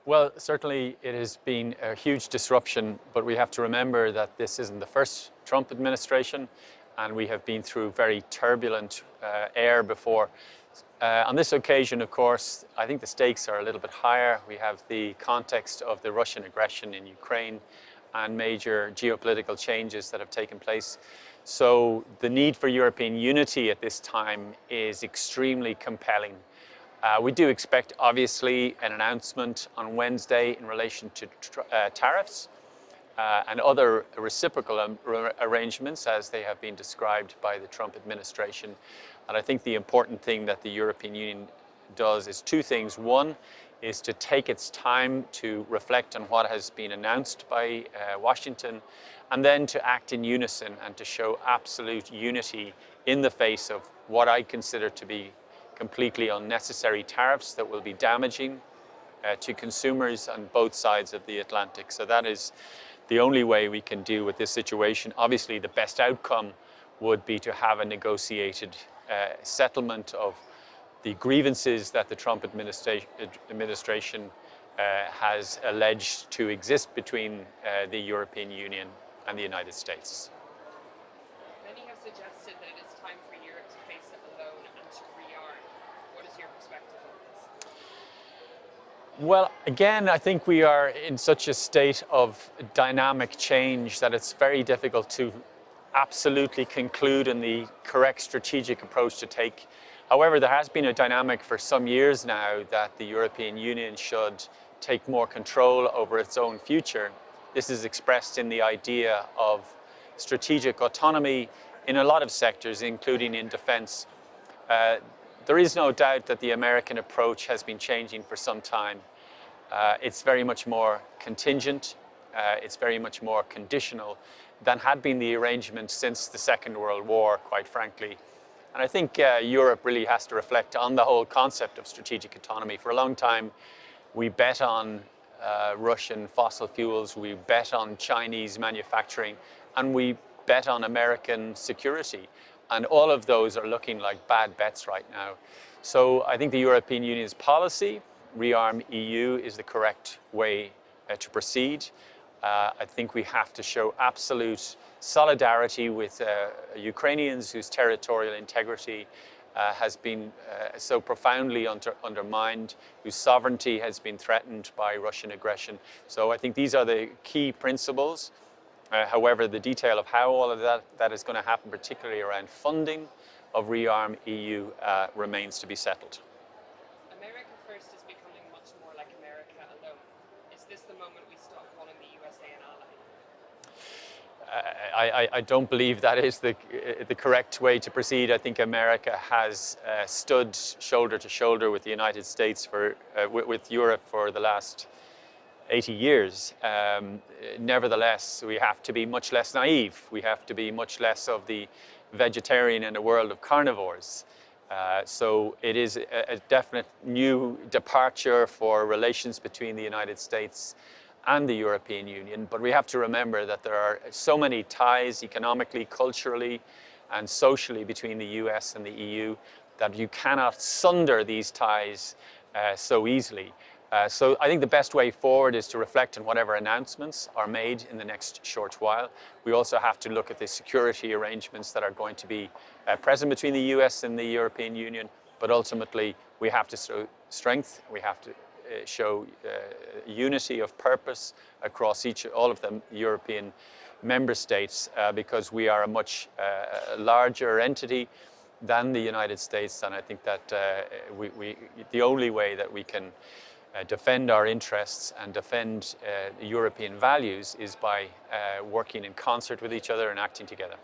Well, certainly it has been a huge disruption, but we have to remember that this isn't the first Trump administration, and we have been through very turbulent air before. On this occasion, of course, I think the stakes are a little bit higher. We have the context of the Russian aggression in Ukraine and major geopolitical changes that have taken place. So the need for European unity at this time is extremely compelling. We do expect, obviously, an announcement on Wednesday in relation to tariffs and other reciprocal arrangements as they have been described by the Trump administration. And I think the important thing that the European Union does is two things. One is to take its time to reflect on what has been announced by Washington, and then to act in unison and to show absolute unity in the face of what I consider to be completely unnecessary tariffs that will be damaging to consumers on both sides of the Atlantic. So that is the only way we can deal with this situation. Obviously, the best outcome would be to have a negotiated settlement of the grievances that the Trump administration has alleged to exist between the European Union and the United States. Many have suggested that it is time for Europe to face it alone and to rearm. What is your perspective on this? Well, again, I think we are in such a state of dynamic change that it's very difficult to absolutely conclude in the correct strategic approach to take. However, there has been a dynamic for some years now that the European Union should take more control over its own future. This is expressed in the idea of strategic autonomy in a lot of sectors, including in defense. There is no doubt that the American approach has been changing for some time. It's very much more contingent, it's very much more conditional than had been the arrangement since the Second World War, quite frankly. And I think Europe really has to reflect on the whole concept of strategic autonomy. For a long time, we bet on Russian fossil fuels, we bet on Chinese manufacturing, and we bet on American security. And all of those are looking like bad bets right now. So I think the European Union's policy, Rearm EU, is the correct way to proceed. I think we have to show absolute solidarity with Ukrainians whose territorial integrity has been so profoundly undermined, whose sovereignty has been threatened by Russian aggression. So I think these are the key principles. However, the detail of how all of that is going to happen, particularly around funding of Rearm EU, remains to be settled. America first is becoming much more like America alone. Is this the moment we stop calling the USA an ally? I don't believe that is the correct way to proceed. I think America has stood shoulder to shoulder with the United States with Europe for the last 80 years. Nevertheless, we have to be much less naive. We have to be much less of the vegetarian in a world of carnivores. So it is a definite new departure for relations between the United States and the European Union. But we have to remember that there are so many ties economically, culturally, and socially between the US and the EU that you cannot sunder these ties so easily. So I think the best way forward is to reflect on whatever announcements are made in the next short while. We also have to look at the security arrangements that are going to be present between the US and the European Union. But ultimately, we have to show strength. We have to show unity of purpose across all of the European member states because we are a much larger entity than the United States. And I think that the only way that we can defend our interests and defend European values is by working in concert with each other and acting together.